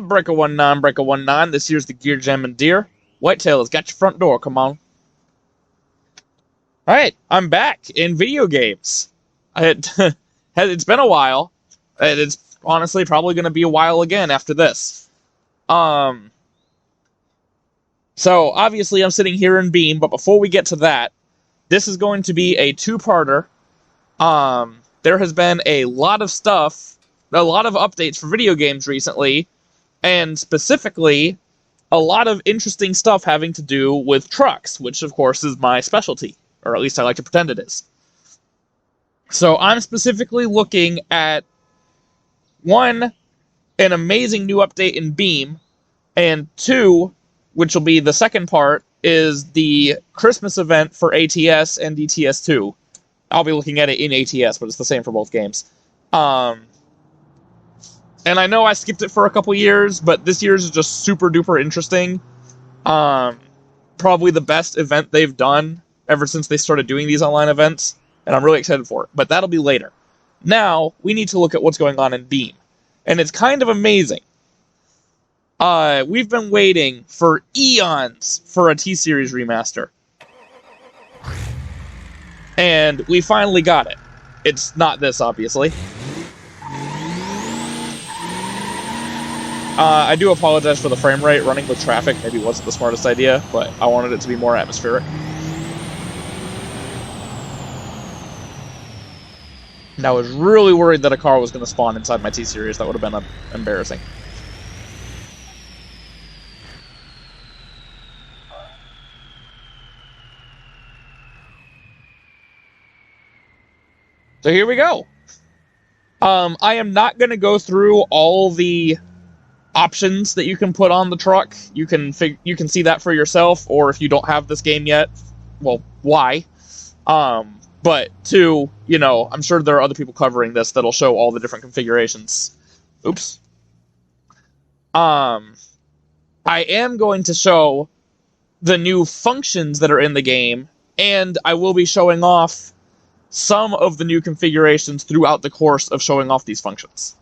Breaker19, this here's the Gear Jamming Deer. Whitetail has got your front door, come on. Alright, I'm back in video games. It's been a while. It's honestly probably going to be a while again after this. So, obviously I'm sitting here in Beam, but before we get to that, this is going to be a two-parter. There has been a lot of stuff, a lot of updates for video games recently, and specifically, a lot of interesting stuff having to do with trucks, which of course is my specialty, or at least I like to pretend it is. So I'm specifically looking at, one, an amazing new update in Beam, and two, which will be the second part, is the Christmas event for ATS and DTS2. I'll be looking at it in ATS, but it's the same for both games. And I know I skipped it for a couple years, but this year's is just super duper interesting. Probably the best event they've done ever since they started doing these online events, and I'm really excited for it, but that'll be later. Now, we need to look at what's going on in Beam, and it's kind of amazing. We've been waiting for eons for a T-Series remaster. And we finally got it. It's not this, obviously. I do apologize for the frame rate. Running with traffic maybe wasn't the smartest idea, but I wanted it to be more atmospheric. And I was really worried that a car was going to spawn inside my T-Series. That would have been embarrassing. So here we go. I am not going to go through all the options that you can put on the truck. You can see that for yourself, or if you don't have this game yet, well, why? But two, you know, I'm sure there are other people covering this that'll show all the different configurations. Oops. I am going to show the new functions that are in the game, and I will be showing off some of the new configurations throughout the course of showing off these functions.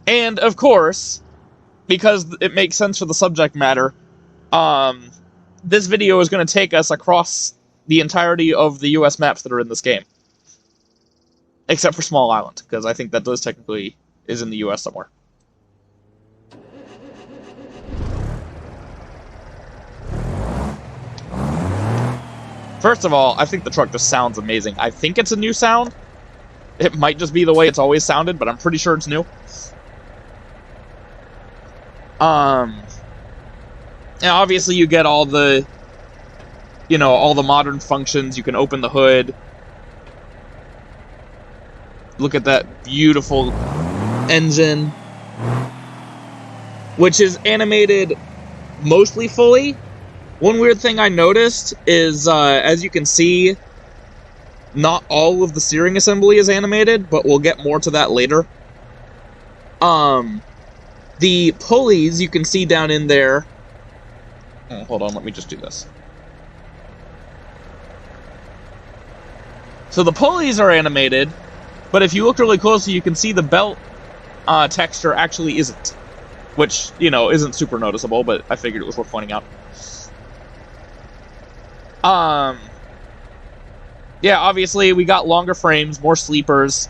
And, of course, because it makes sense for the subject matter, this video is going to take us across the entirety of the US maps that are in this game. Except for Small Island, because I think that does technically is in the US somewhere. First of all, I think the truck just sounds amazing. I think it's a new sound. It might just be the way it's always sounded, but I'm pretty sure it's new. And obviously you get all the, you know, all the modern functions. You can open the hood. Look at that beautiful engine, which is animated mostly fully. One weird thing I noticed is, as you can see, not all of the steering assembly is animated, but we'll get more to that later. The pulleys you can see down in there... Oh, hold on, let me just do this. So the pulleys are animated, but if you look really closely, you can see the belt texture actually isn't. Which, you know, isn't super noticeable, but I figured it was worth pointing out. Yeah, obviously, we got longer frames, more sleepers.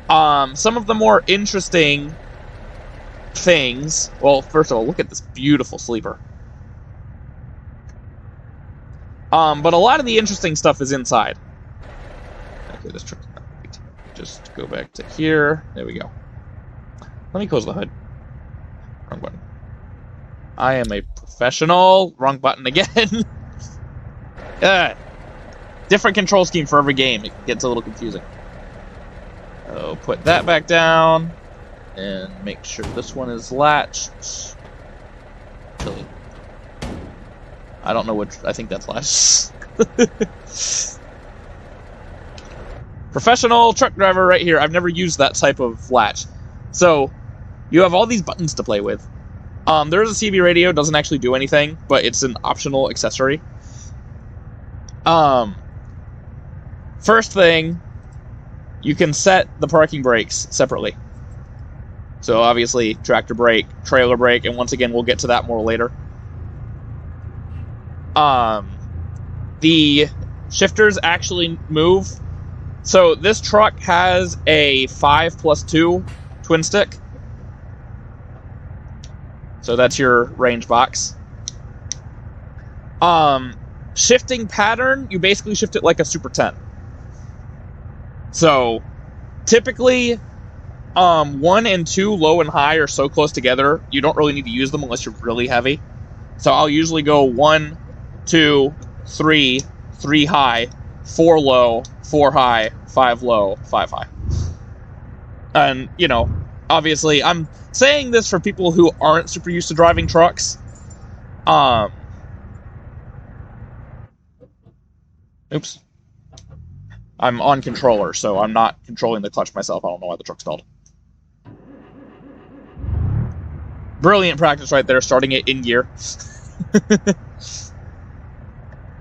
Some of the more interesting things... Well, first of all, look at this beautiful sleeper. But a lot of the interesting stuff is inside. Okay, this truck's not right. Just go back to here. There we go. Let me close the hood. Wrong button. I am a professional. Wrong button again. Different control scheme for every game. It gets a little confusing. So put that back down. And make sure this one is latched. Actually, I don't know which. I think that's latched. Professional truck driver right here. I've never used that type of latch. So, you have all these buttons to play with. There's a CB radio. Doesn't actually do anything, but it's an optional accessory. First thing you can set the parking brakes separately. So obviously, tractor brake, trailer brake, and once again, we'll get to that more later. The shifters actually move. So this truck has a 5+2 twin stick. So that's your range box. Shifting pattern, you basically shift it like a Super 10. So typically, 1 and 2, low and high, are so close together, you don't really need to use them unless you're really heavy. So I'll usually go 1, 2, 3, 3 high, 4 low, 4 high, 5 low, 5 high. And, you know, obviously, I'm saying this for people who aren't super used to driving trucks. Oops. I'm on controller, so I'm not controlling the clutch myself. I don't know why the truck stalled. Brilliant practice right there, starting it in gear.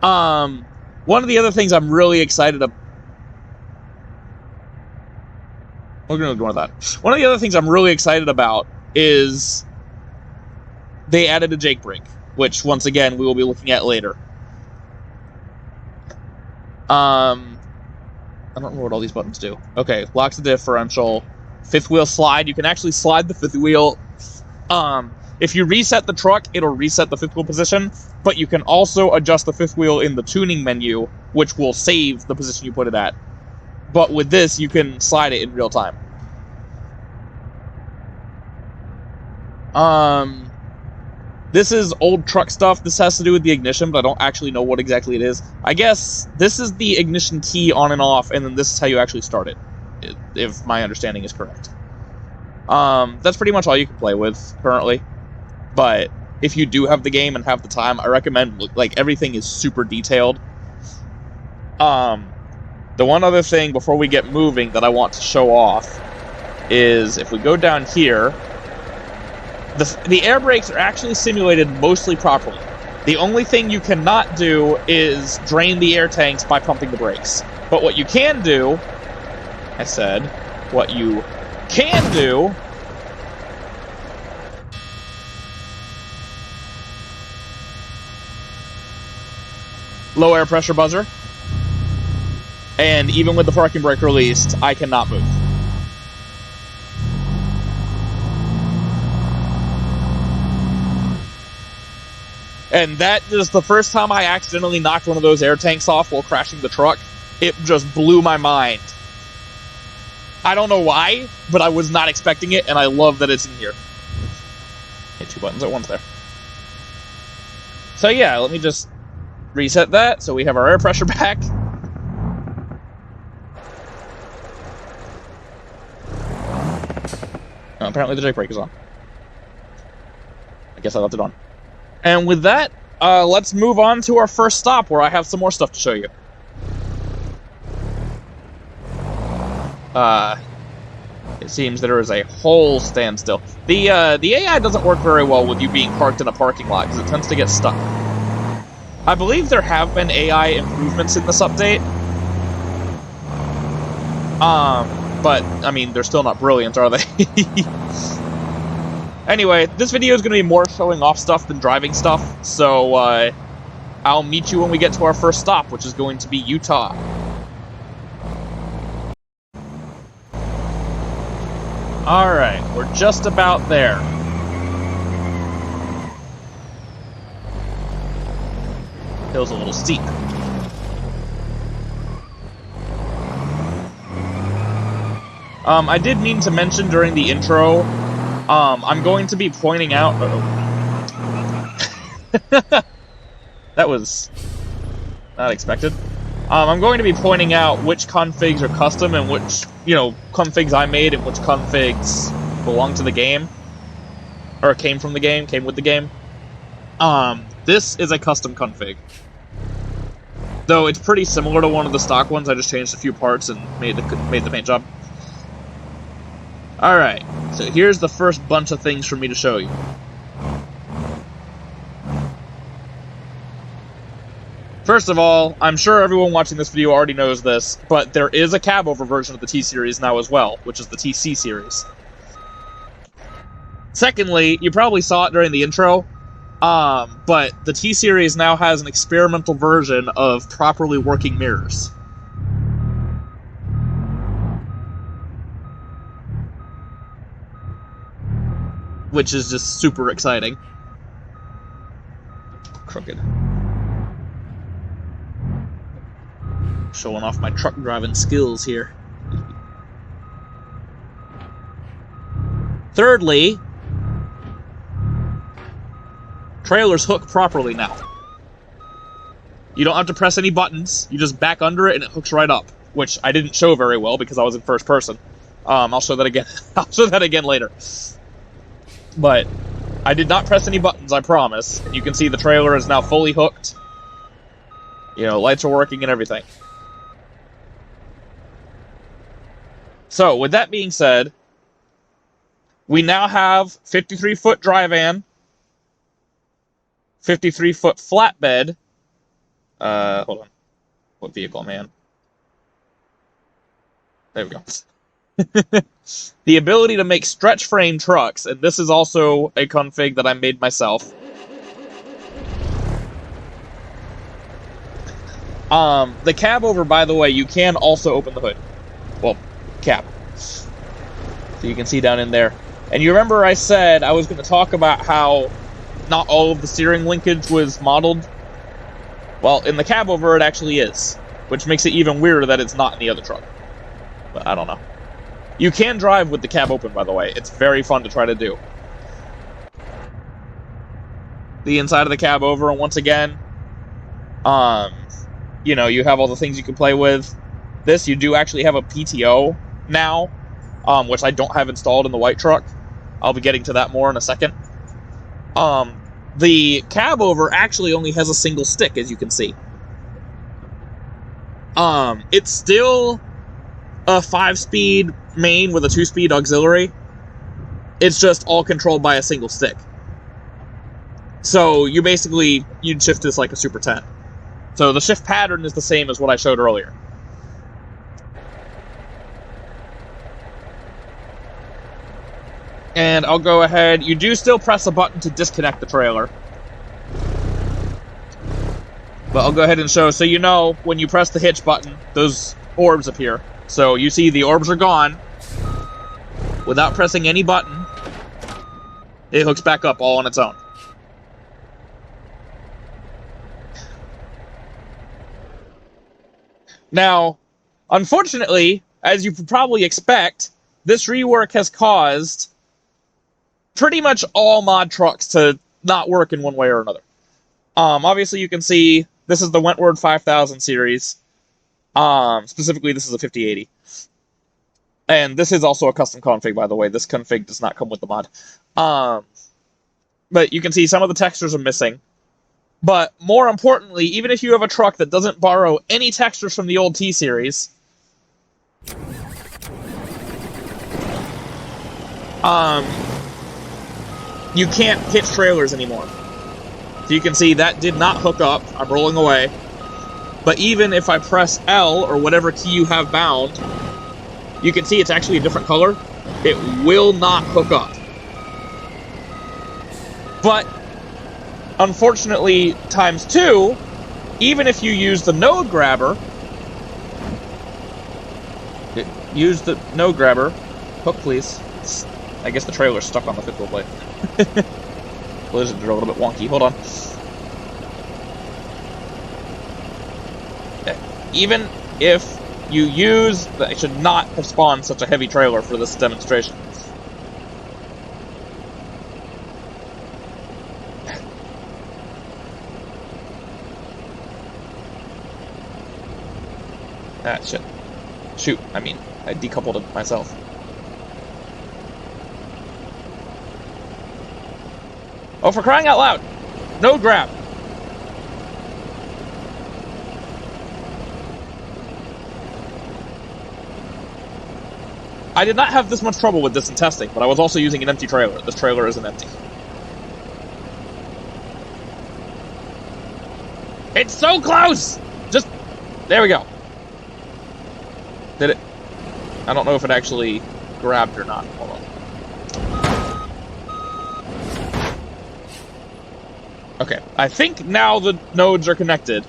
One of the other things I'm really excited about... We're going to ignore that. One of the other things I'm really excited about is they added a Jake brake, which, once again, we will be looking at later. I don't remember what all these buttons do. Okay, locks the differential. Fifth wheel slide. You can actually slide the fifth wheel. If you reset the truck, it'll reset the fifth wheel position, but you can also adjust the fifth wheel in the tuning menu, which will save the position you put it at. But with this, you can slide it in real time. This is old truck stuff. This has to do with the ignition, but I don't actually know what exactly it is. I guess this is the ignition key on and off, and then this is how you actually start it, if my understanding is correct. That's pretty much all you can play with currently. But if you do have the game and have the time, I recommend, like, everything is super detailed. The one other thing before we get moving that I want to show off is if we go down here, the air brakes are actually simulated mostly properly. The only thing you cannot do is drain the air tanks by pumping the brakes. But what you can do, what you can do low air pressure buzzer, and even with the parking brake released, I cannot move. And that is the first time I accidentally knocked one of those air tanks off while crashing the truck. It just blew my mind. I don't know why, but I was not expecting it, and I love that it's in here. Hit 2 buttons at once there. So yeah, let me just reset that so we have our air pressure back. Apparently the Jake brake is on. I guess I left it on. And with that, let's move on to our first stop, where I have some more stuff to show you. It seems there is a whole standstill. The AI doesn't work very well with you being parked in a parking lot, because it tends to get stuck. I believe there have been AI improvements in this update. But, I mean, they're still not brilliant, are they? Anyway, this video is going to be more showing off stuff than driving stuff, so I'll meet you when we get to our first stop, which is going to be Utah. Alright, we're just about there. Hill's a little steep. I did mean to mention during the intro, I'm going to be pointing out... That was not expected. I'm going to be pointing out which configs are custom and which, configs I made and which configs belong to the game. Or came from the game, came with the game. This is a custom config. Though it's pretty similar to one of the stock ones, I just changed a few parts and made the paint job. Alright, so here's the first bunch of things for me to show you. First of all, I'm sure everyone watching this video already knows this, but there is a cab-over version of the T-Series now as well, which is the TC series. Secondly, you probably saw it during the intro, but the T-Series now has an experimental version of properly working mirrors. Which is just super exciting. Crooked. Showing off my truck driving skills here. Thirdly, trailers hook properly now. You don't have to press any buttons, you just back under it and it hooks right up, which I didn't show very well because I was in first person. I'll show that again. I'll show that again later. But I did not press any buttons, I promise. And you can see the trailer is now fully hooked. You know, lights are working and everything. So, with that being said, we now have 53-foot dry van, 53-foot flatbed. Hold on. What vehicle, man? There we go. The ability to make stretch frame trucks, and this is also a config that I made myself. The cab over, by the way, you can also open the hood. Well, cap. So you can see down in there. And you remember I said I was going to talk about how not all of the steering linkage was modeled? Well, in the cab over it actually is, which makes it even weirder that it's not in the other truck. But I don't know. You can drive with the cab open, by the way. It's very fun to try to do. The inside of the cab over, and once again, you know, you have all the things you can play with. This, you do actually have a PTO now, which I don't have installed in the white truck. I'll be getting to that more in a second. The cab over actually only has a single stick, as you can see. It's still a 5-speed main with a 2-speed auxiliary. It's just all controlled by a single stick. So you basically, you'd shift this like a Super 10. So the shift pattern is the same as what I showed earlier. And I'll go ahead, you do still press a button to disconnect the trailer. But I'll go ahead and show, so you know, when you press the hitch button, those orbs appear. So you see the orbs are gone. Without pressing any button, it hooks back up all on its own. Now, unfortunately, as you could probably expect, this rework has caused pretty much all mod trucks to not work in one way or another. Obviously, you can see this is the Wentworth 5000 series. Specifically, this is a 5080. And this is also a custom config, by the way. This config does not come with the mod. But you can see some of the textures are missing. But more importantly, even if you have a truck that doesn't borrow any textures from the old T-Series, you can't hitch trailers anymore. So you can see that did not hook up. I'm rolling away. But even if I press L, or whatever key you have bound, you can see it's actually a different color. It will not hook up. But, unfortunately, ×2, even if you use the node grabber, hook please. I guess the trailer's stuck on the fifth wheel blade. Collisions are a little bit wonky, hold on. Even if you use, I should not have spawned such a heavy trailer for this demonstration. Ah, shit. Shoot, I mean, I decoupled it myself. Oh, for crying out loud! No grab! I did not have this much trouble with this in testing, but I was also using an empty trailer. This trailer isn't empty. It's so close! Just... There we go. Did it? I don't know if it actually grabbed or not. Hold on. Okay, I think now the nodes are connected.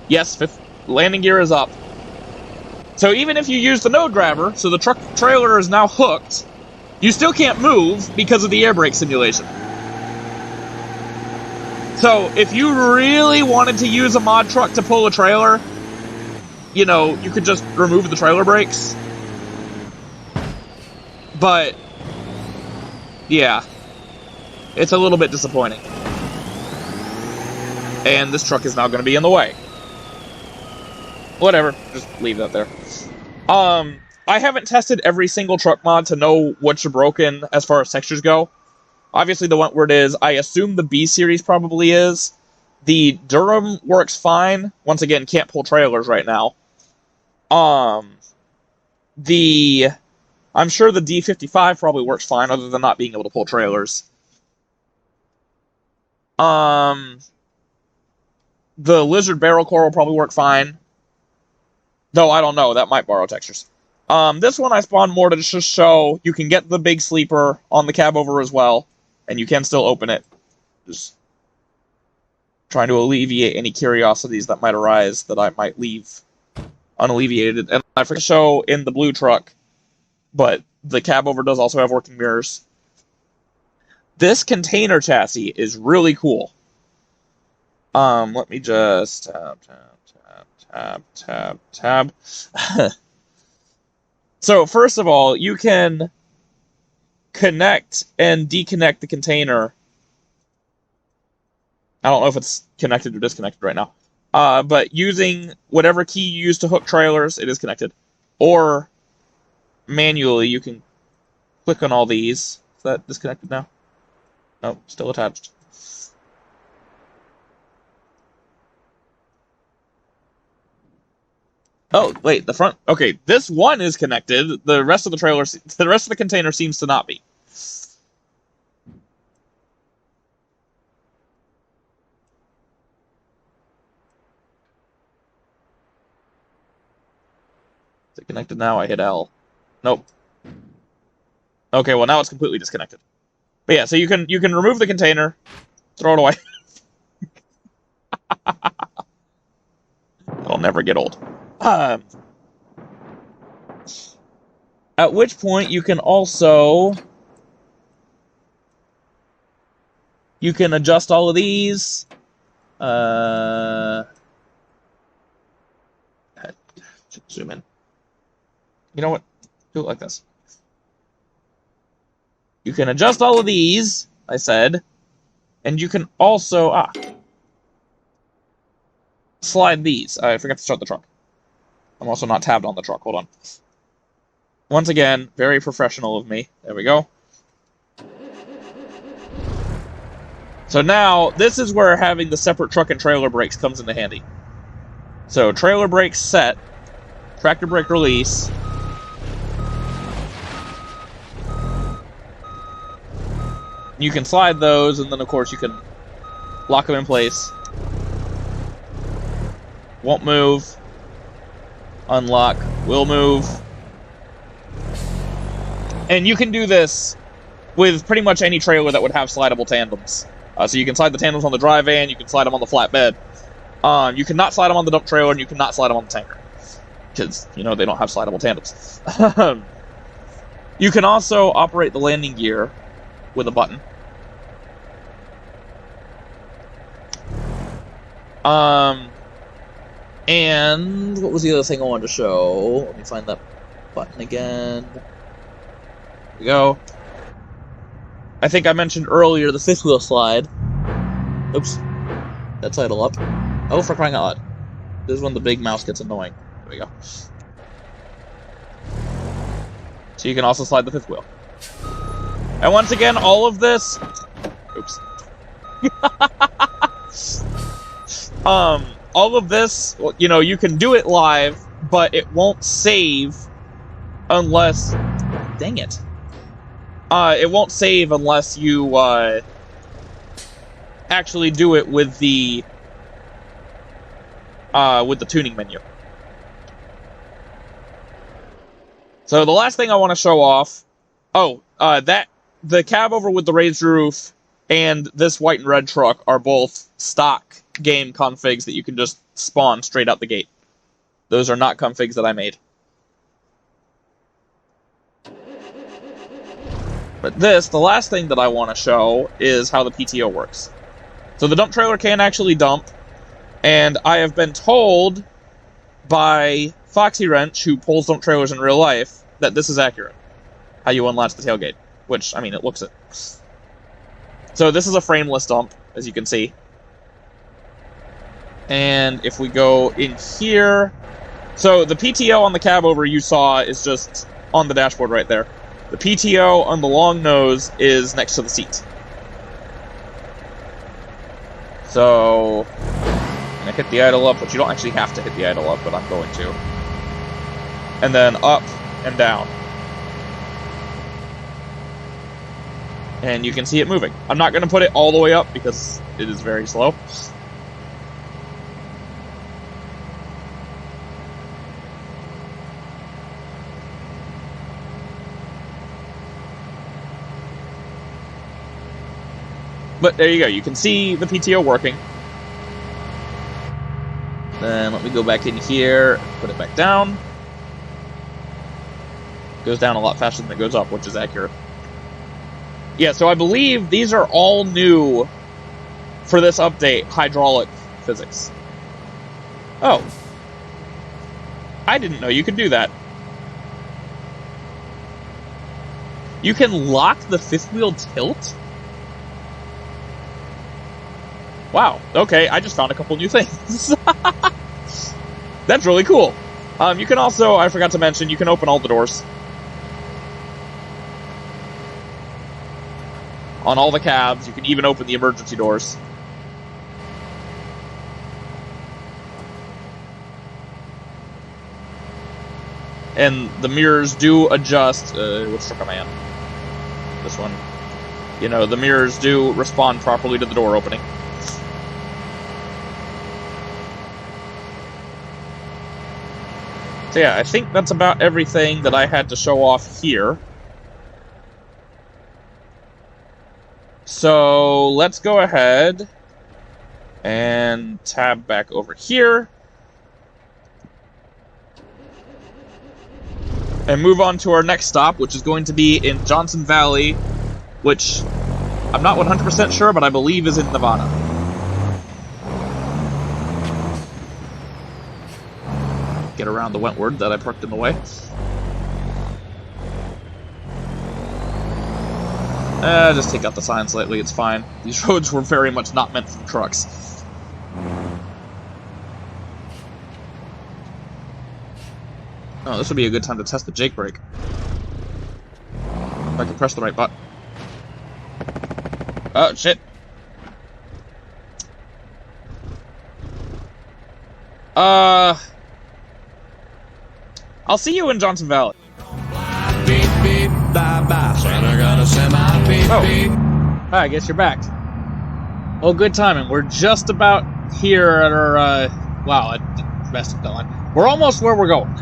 Yes, fifth landing gear is up. So even if you use the node grabber, so the truck trailer is now hooked, you still can't move because of the air brake simulation. So if you really wanted to use a mod truck to pull a trailer, you know, you could just remove the trailer brakes. But, yeah, it's a little bit disappointing. And this truck is now going to be in the way. Whatever, just leave that there. I haven't tested every single truck mod to know which are broken as far as textures go. Obviously, the Wentworth is. I assume the B series probably is. The Durham works fine. Once again, can't pull trailers right now. I'm sure the D55 probably works fine, other than not being able to pull trailers. The Lizard Barrel Core will probably work fine. Though, I don't know. That might borrow textures. This one I spawned more to just show you can get the big sleeper on the cab over as well. And you can still open it. Just trying to alleviate any curiosities that might arise that I might leave unalleviated. And I forgot to show in the blue truck, but the cab over does also have working mirrors. This container chassis is really cool. Let me just tab. So first of all, you can connect and deconnect the container. I don't know if it's connected or disconnected right now. But using whatever key you use to hook trailers, it is connected. Or manually, you can click on all these. Is that disconnected now? Nope, still attached. Oh, wait, the front... Okay, this one is connected. The rest of the trailer... The rest of the container seems to not be. Is it connected now? I hit L. Nope. Okay, well now it's completely disconnected. But yeah, so you can remove the container, throw it away. It'll never get old. At which point you can also adjust all of these. Zoom in. You know what? Do it like this. You can adjust all of these, I said, and you can also slide these. I forgot to start the truck. I'm also not tabbed on the truck. Hold on. Once again, very professional of me. There we go. So now, this is where having the separate truck and trailer brakes comes into handy. So, trailer brakes set, tractor brake release. You can slide those, and then of course you can lock them in place. Won't move. Unlock. Will move. And you can do this with pretty much any trailer that would have slidable tandems. So you can slide the tandems on the dry van, you can slide them on the flatbed. You cannot slide them on the dump trailer, and you cannot slide them on the tanker. Because, you know, they don't have slidable tandems. You can also operate the landing gear with a button. And what was the other thing I wanted to show? Let me find that button again. There we go. I think I mentioned earlier the fifth wheel slide. Oops. That title up. Oh, for crying out loud. This is when the big mouse gets annoying. There we go. So you can also slide the fifth wheel. And once again, all of this... Oops. All of this, you know, you can do it live, but it won't save unless... Dang it. It won't save unless you, actually do it with the with the tuning menu. So the last thing I want to show off, the cab over with the raised roof and this white and red truck are both stock game configs that you can just spawn straight out the gate. Those are not configs that I made. But the last thing that I want to show is how the PTO works. So the dump trailer can actually dump, and I have been told by Foxy Wrench, who pulls dump trailers in real life, that this is accurate. How you unlatch the tailgate. Which, I mean, it looks it. So this is a frameless dump, as you can see. And if we go in here... So the PTO on the cab over you saw is just on the dashboard right there. The PTO on the long nose is next to the seat. So... I'm going to hit the idle up, which you don't actually have to hit the idle up, but I'm going to. And then up and down. And you can see it moving. I'm not going to put it all the way up because it is very slow. But there you go. You can see the PTO working. Then let me go back in here, put it back down. It goes down a lot faster than it goes up, which is accurate. Yeah, so I believe these are all new for this update, hydraulic physics. Oh. I didn't know you could do that. You can lock the fifth wheel tilt? Wow, okay, I just found a couple new things. That's really cool. You can also, I forgot to mention, you can open all the doors. On all the cabs, you can even open the emergency doors. And the mirrors do adjust. Which truck am I in? This one. You know, the mirrors do respond properly to the door opening. So yeah, I think that's about everything that I had to show off here. So let's go ahead and tab back over here and move on to our next stop, which is going to be in Johnson Valley, which I'm not 100% sure, but I believe is in Nevada. Get around the Wentworth that I parked in the way. Just take out the sign slightly, it's fine. These roads were very much not meant for trucks. Oh, this would be a good time to test the Jake brake. If I can press the right button. Oh, shit. I'll see you in Johnson Valley. Oh, I guess you're back. Oh, good timing. We're just about here at our, wow, I messed up that line. We're almost where we're going.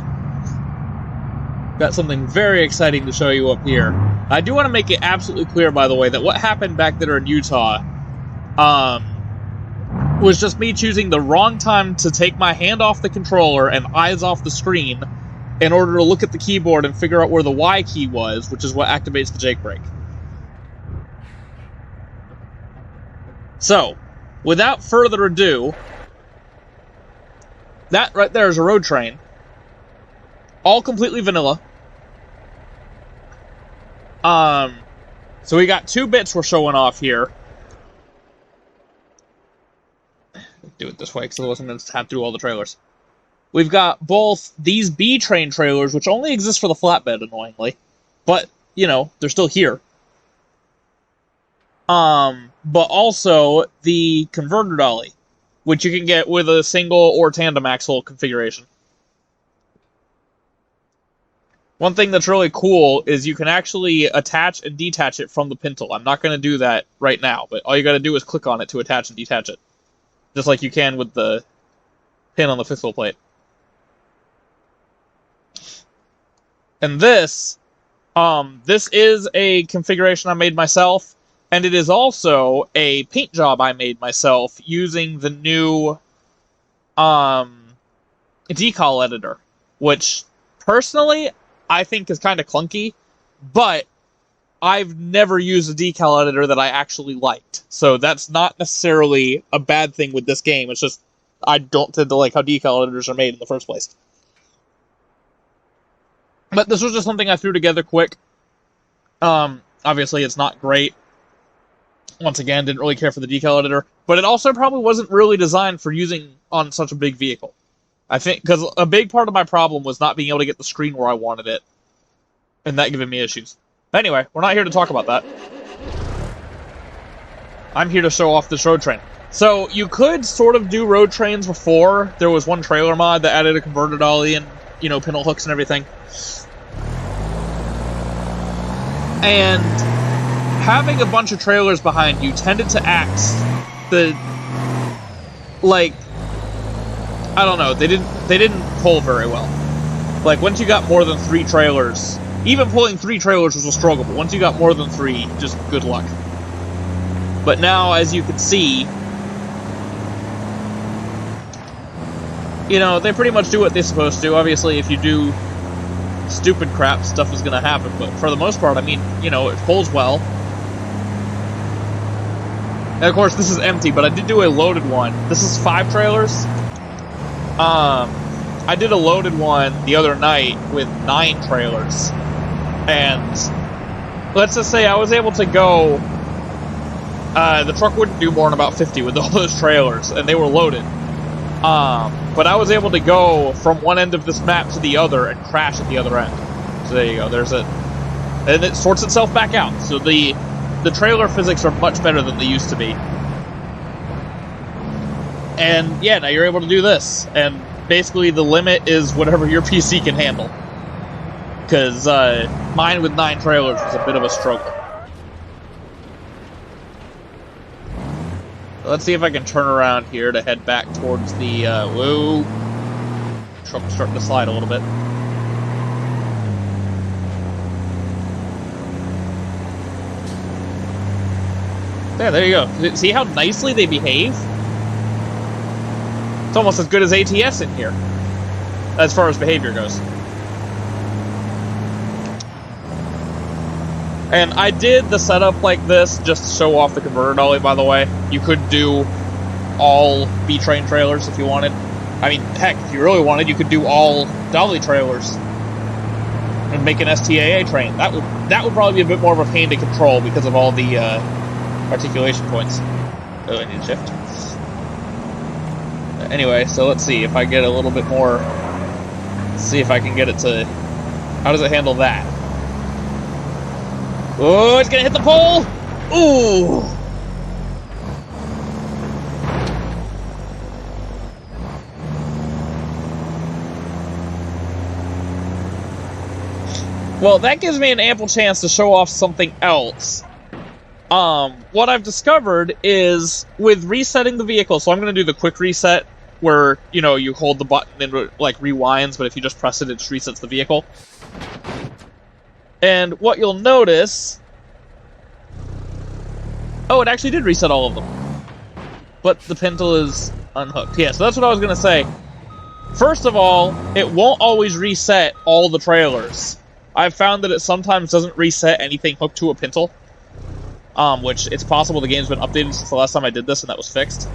Got something very exciting to show you up here. I do want to make it absolutely clear, by the way, that what happened back there in Utah, was just me choosing the wrong time to take my hand off the controller and eyes off the screen in order to look at the keyboard and figure out where the Y key was, which is what activates the Jake brake. So, without further ado, that right there is a road train. All completely vanilla. So we got 2 bits we're showing off here. Do it this way, because otherwise I'm going to tab through all the trailers. We've got both these B-train trailers, which only exist for the flatbed, annoyingly. But, you know, they're still here. But also the converter dolly, which you can get with a single or tandem axle configuration. One thing that's really cool is you can actually attach and detach it from the pintle. I'm not going to do that right now, but all you got to do is click on it to attach and detach it. Just like you can with the pin on the fifth wheel plate. And this is a configuration I made myself, and it is also a paint job I made myself using the new decal editor, which personally I think is kind of clunky, but I've never used a decal editor that I actually liked. So that's not necessarily a bad thing with this game. It's just I don't tend to like how decal editors are made in the first place. But this was just something I threw together quick. Obviously, it's not great. Once again, didn't really care for the decal editor. But it also probably wasn't really designed for using on such a big vehicle. I think, because a big part of my problem was not being able to get the screen where I wanted it. And that giving me issues. Anyway, we're not here to talk about that. I'm here to show off this road train. So, you could sort of do road trains before. There was one trailer mod that added a converter dolly and, you know, pintle hooks and everything. And having a bunch of trailers behind you tended to act like, I don't know, they didn't pull very well. Like, once you got more than 3 trailers, even pulling 3 trailers was a struggle, but once you got more than 3, just good luck. But now, as you can see, you know, they pretty much do what they're supposed to. Obviously, if you do stupid crap, stuff is gonna happen, but for the most part, I mean, you know, it pulls well. And of course, this is empty, but I did do a loaded one. This is 5 trailers. I did a loaded one the other night with 9 trailers. And let's just say I was able to go, the truck wouldn't do more than about 50 with all those trailers, and they were loaded. But I was able to go from one end of this map to the other and crash at the other end. So there you go, there's it. And it sorts itself back out. So the trailer physics are much better than they used to be. And yeah, now you're able to do this. And basically the limit is whatever your PC can handle. Because mine with 9 trailers was a bit of a struggle. Let's see if I can turn around here to head back towards the, whoa. Truck's starting to slide a little bit. There you go. See how nicely they behave? It's almost as good as ATS in here, as far as behavior goes. And I did the setup like this just to show off the converter dolly, by the way. You could do all B-train trailers if you wanted. I mean, heck, if you really wanted, you could do all dolly trailers and make an STAA train. That would probably be a bit more of a pain to control because of all the articulation points. Oh, I need to shift. Anyway, so let's see if I get a little bit more. Let's see if I can get it to. How does it handle that? Oh, it's gonna hit the pole! Ooh! Well, that gives me an ample chance to show off something else. What I've discovered is with resetting the vehicle, so I'm gonna do the quick reset where, you know, you hold the button and it, like, rewinds, but if you just press it, it just resets the vehicle. And what you'll notice... Oh, it actually did reset all of them. But the pintle is unhooked. Yeah, so that's what I was going to say. First of all, it won't always reset all the trailers. I've found that it sometimes doesn't reset anything hooked to a pintle. Which, it's possible the game's been updated since the last time I did this and that was fixed.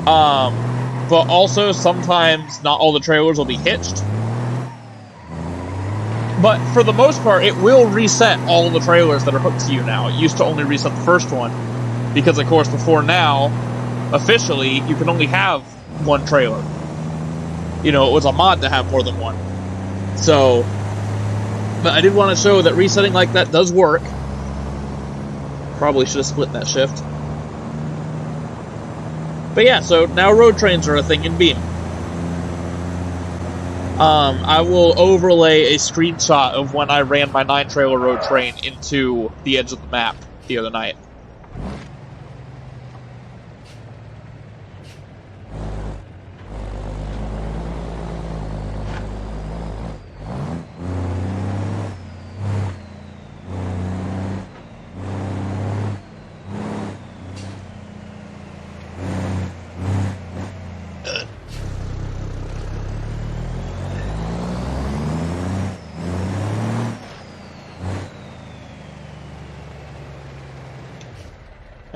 But also, sometimes not all the trailers will be hitched. But for the most part, it will reset all the trailers that are hooked to you now. It used to only reset the first one. Because, of course, before now, officially, you can only have one trailer. You know, it was a mod to have more than one. So, but I did want to show that resetting like that does work. Probably should have split that shift. But yeah, so now road trains are a thing in Beam. I will overlay a screenshot of when I ran my 9-trailer road train into the edge of the map the other night.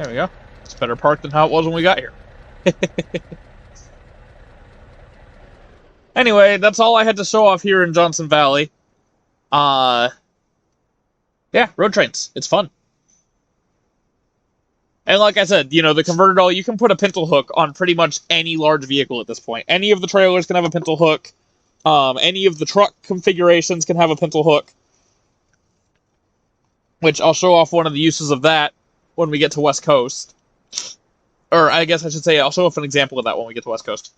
There we go. It's better parked than how it was when we got here. Anyway, that's all I had to show off here in Johnson Valley. Yeah, road trains. It's fun. And like I said, you know, the converter dolly, you can put a pintle hook on pretty much any large vehicle at this point. Any of the trailers can have a pintle hook. Any of the truck configurations can have a pintle hook. Which I'll show off one of the uses of that when we get to West Coast. Or I guess I should say I'll show off an example of that when we get to West Coast.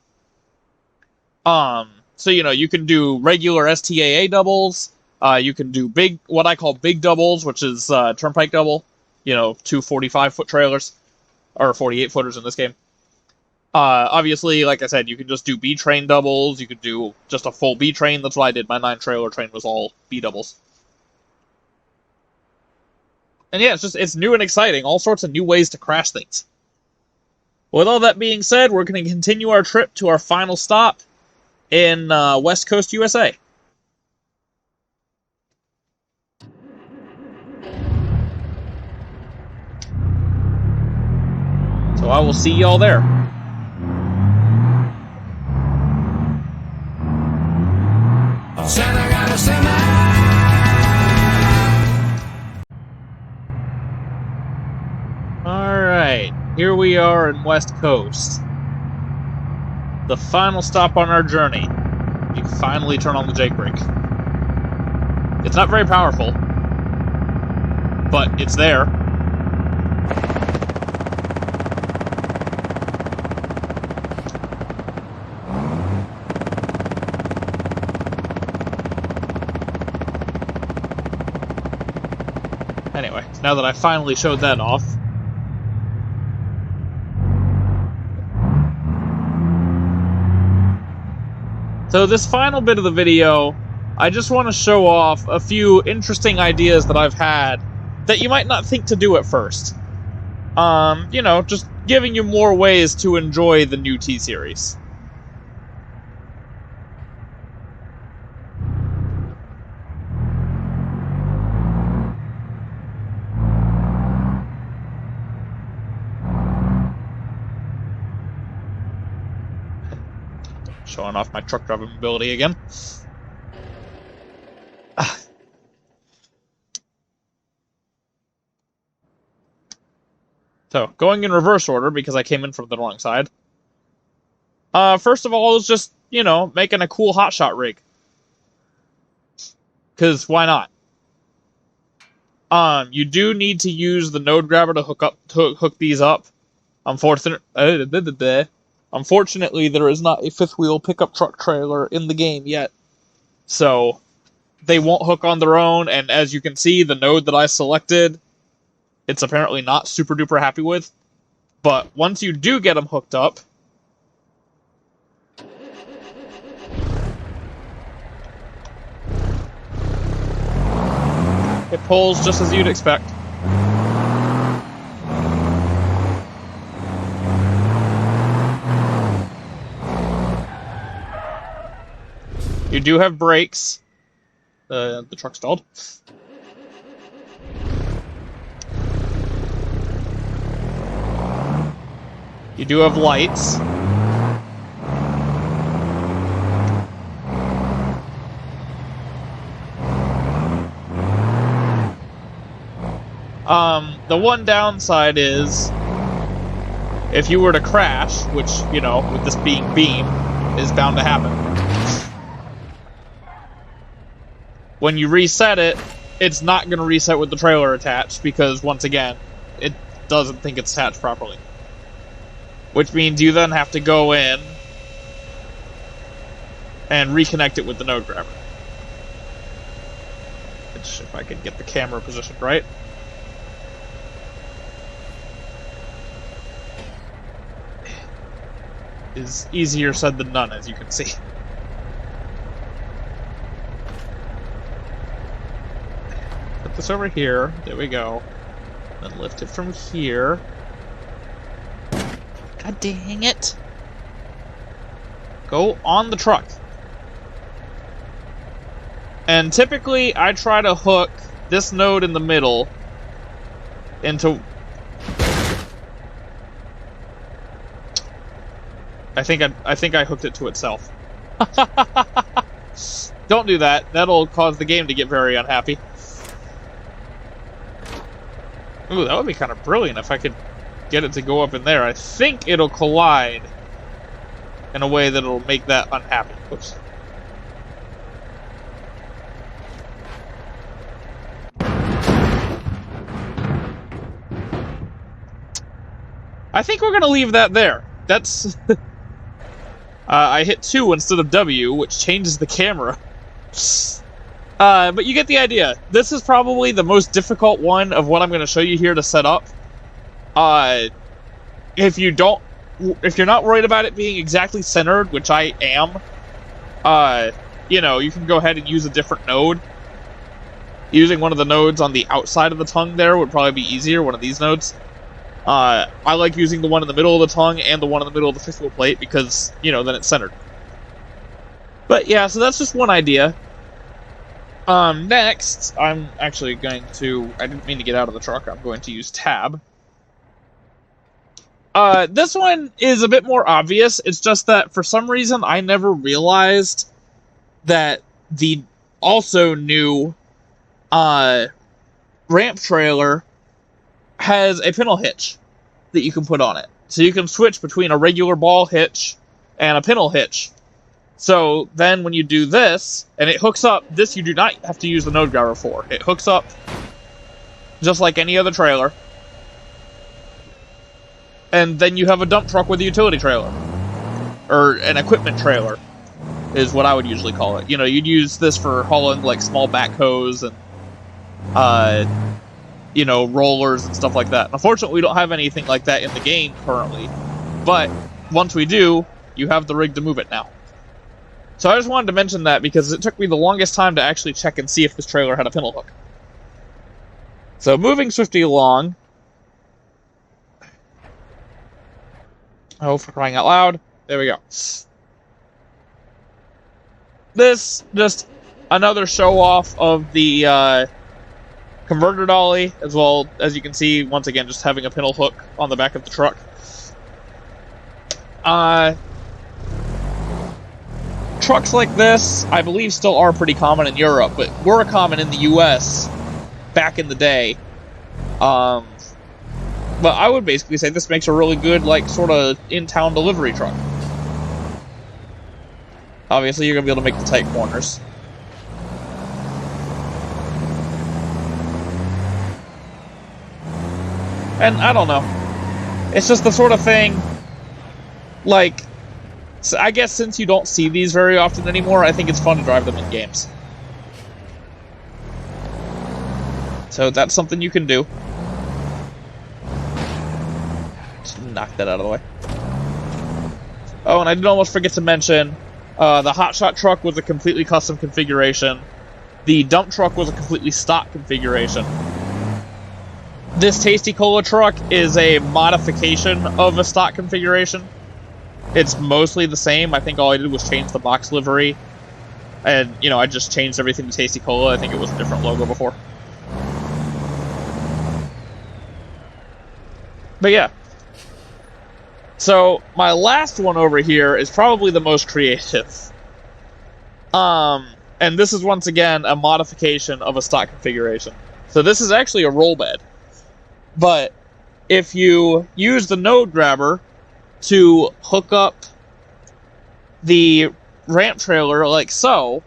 So, you know, you can do regular STAA doubles. You can do what I call big doubles, which is turnpike double. You know, 2 45-foot trailers. Or 48-footers in this game. Obviously, like I said, you can just do B-train doubles. You could do just a full B-train. That's what I did. My 9-trailer train was all B doubles. And yeah, it's new and exciting. All sorts of new ways to crash things. With all that being said, we're going to continue our trip to our final stop in West Coast, USA. So I will see y'all there. Alright, here we are in West Coast. The final stop on our journey. You can finally turn on the Jake brake. It's not very powerful, but it's there. Anyway, now that I finally showed that off, so this final bit of the video, I just want to show off a few interesting ideas that I've had that you might not think to do at first. You know, just giving you more ways to enjoy the new T-Series. Showing off my truck driving ability again. So, going in reverse order, because I came in from the wrong side. First of all, I was just, you know, making a cool hotshot rig. Because why not? You do need to use the node grabber to hook these up. Unfortunately, there is not a fifth wheel pickup truck trailer in the game yet. So, they won't hook on their own, and as you can see, the node that I selected, it's apparently not super duper happy with. But once you do get them hooked up, it pulls just as you'd expect. You do have brakes. The truck stalled. You do have lights. The one downside is, if you were to crash, which, you know, with this being Beam, is bound to happen. When you reset it, it's not going to reset with the trailer attached, because, once again, it doesn't think it's attached properly. Which means you then have to go in and reconnect it with the node grabber. Which, if I could get the camera positioned right. Is easier said than done, as you can see. Put this over here. There we go. Then lift it from here. God dang it. Go on the truck. And typically, I try to hook this node in the middle into... I think I hooked it to itself. Don't do that. That'll cause the game to get very unhappy. Ooh, that would be kind of brilliant if I could get it to go up in there. I think it'll collide in a way that'll make that unhappy. Oops. I think we're going to leave that there. That's... I hit 2 instead of W, which changes the camera. But you get the idea. This is probably the most difficult one of what I'm going to show you here to set up. If you're not worried about it being exactly centered, which I am, you know, you can go ahead and use a different node. Using one of the nodes on the outside of the tongue there would probably be easier, one of these nodes. I like using the one in the middle of the tongue and the one in the middle of the festival plate because, you know, then it's centered. But yeah, so that's just one idea. Next, I'm actually going to... I didn't mean to get out of the truck. I'm going to use tab. This one is a bit more obvious. It's just that for some reason I never realized that the also new ramp trailer has a pintle hitch that you can put on it. So you can switch between a regular ball hitch and a pintle hitch. So then when you do this, and it hooks up, this you do not have to use the node grabber for. It hooks up just like any other trailer. And then you have a dump truck with a utility trailer. Or an equipment trailer, is what I would usually call it. You know, you'd use this for hauling like small backhoes and you know, rollers and stuff like that. Unfortunately, we don't have anything like that in the game currently. But once we do, you have the rig to move it now. So I just wanted to mention that because it took me the longest time to actually check and see if this trailer had a pintle hook. So moving swiftly along. Oh, for crying out loud. There we go. This, just another show off of the converter dolly, as well as you can see, once again, just having a pintle hook on the back of the truck. Trucks like this, I believe, still are pretty common in Europe, but were common in the US back in the day. But I would basically say this makes a really good, like, sort of in-town delivery truck. Obviously, you're going to be able to make the tight corners. And I don't know. It's just the sort of thing, like, so I guess since you don't see these very often anymore, I think it's fun to drive them in games. So that's something you can do. Just knock that out of the way. Oh, and I did almost forget to mention, the hotshot truck was a completely custom configuration. The dump truck was a completely stock configuration. This Tasty Cola truck is a modification of a stock configuration. It's mostly the same. I think all I did was change the box livery. And, you know, I just changed everything to Tasty Cola. I think it was a different logo before. But yeah. So, my last one over here is probably the most creative. And this is once again a modification of a stock configuration. So this is actually a roll bed. But if you use the node grabber to hook up the ramp trailer like so,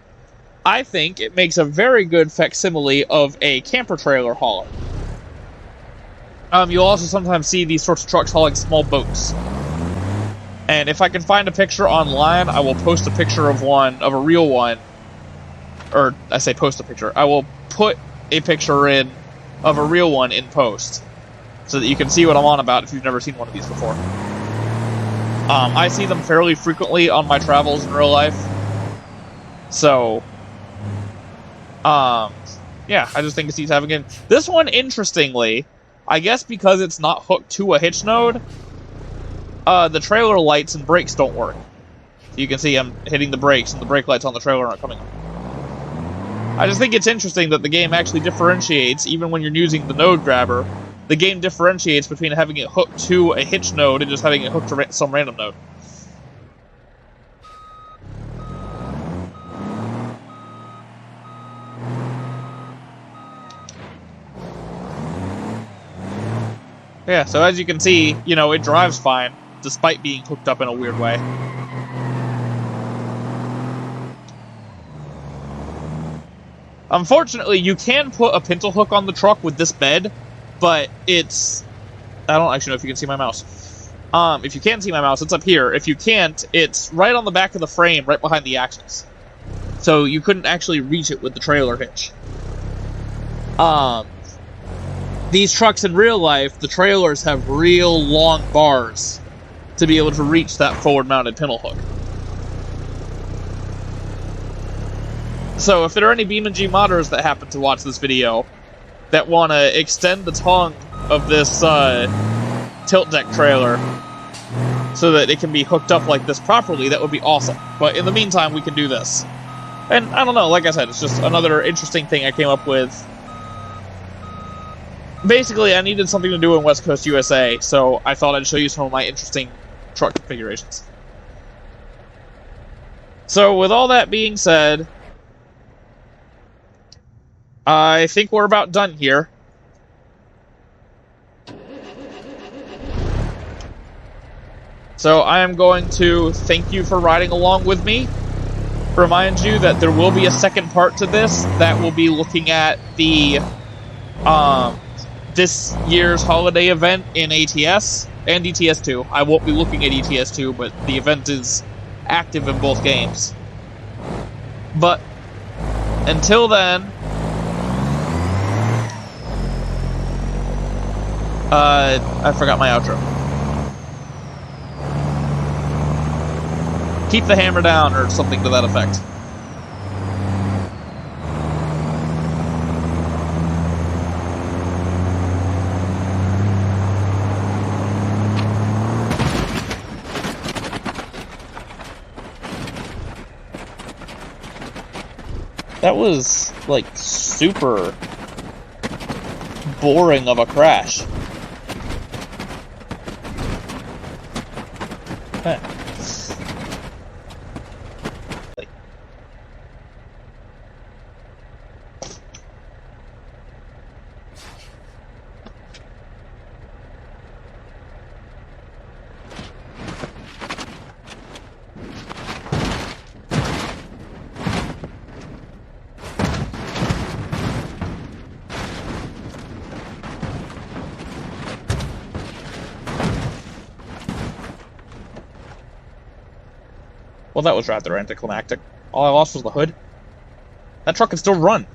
I think it makes a very good facsimile of a camper trailer hauler. You'll also sometimes see these sorts of trucks hauling small boats. And if I can find a picture online, I will post a picture of one, of a real one. Or, I say post a picture. I will put a picture in of a real one in post. So that you can see what I'm on about if you've never seen one of these before. I see them fairly frequently on my travels in real life. So, yeah, I just think it's neat having it. This one, interestingly, I guess because it's not hooked to a hitch node, the trailer lights and brakes don't work. You can see I'm hitting the brakes and the brake lights on the trailer aren't coming on. I just think it's interesting that the game actually differentiates, even when you're using the node grabber, the game differentiates between having it hooked to a hitch node and just having it hooked to some random node. Yeah, so as you can see, you know, it drives fine, despite being hooked up in a weird way. Unfortunately, you can put a pintle hook on the truck with this bed, but it's... I don't actually know if you can see my mouse. If you can see my mouse, it's up here. If you can't, it's right on the back of the frame, right behind the axles. So you couldn't actually reach it with the trailer hitch. These trucks in real life, the trailers have real long bars to be able to reach that forward-mounted pintle hook. So if there are any BeamNG modders that happen to watch this video that want to extend the tongue of this tilt deck trailer so that it can be hooked up like this properly, that would be awesome. But in the meantime, we can do this. And I don't know, like I said, it's just another interesting thing I came up with. Basically, I needed something to do in West Coast USA, so I thought I'd show you some of my interesting truck configurations. So with all that being said, I think we're about done here. So I am going to thank you for riding along with me. Remind you that there will be a second part to this that will be looking at the this year's holiday event in ATS and ETS2. I won't be looking at ETS2, but the event is active in both games. But until then, I forgot my outro. Keep the hammer down, or something to that effect. That was, like, super boring of a crash. Huh. Well, that was rather anticlimactic. All I lost was the hood. That truck can still run.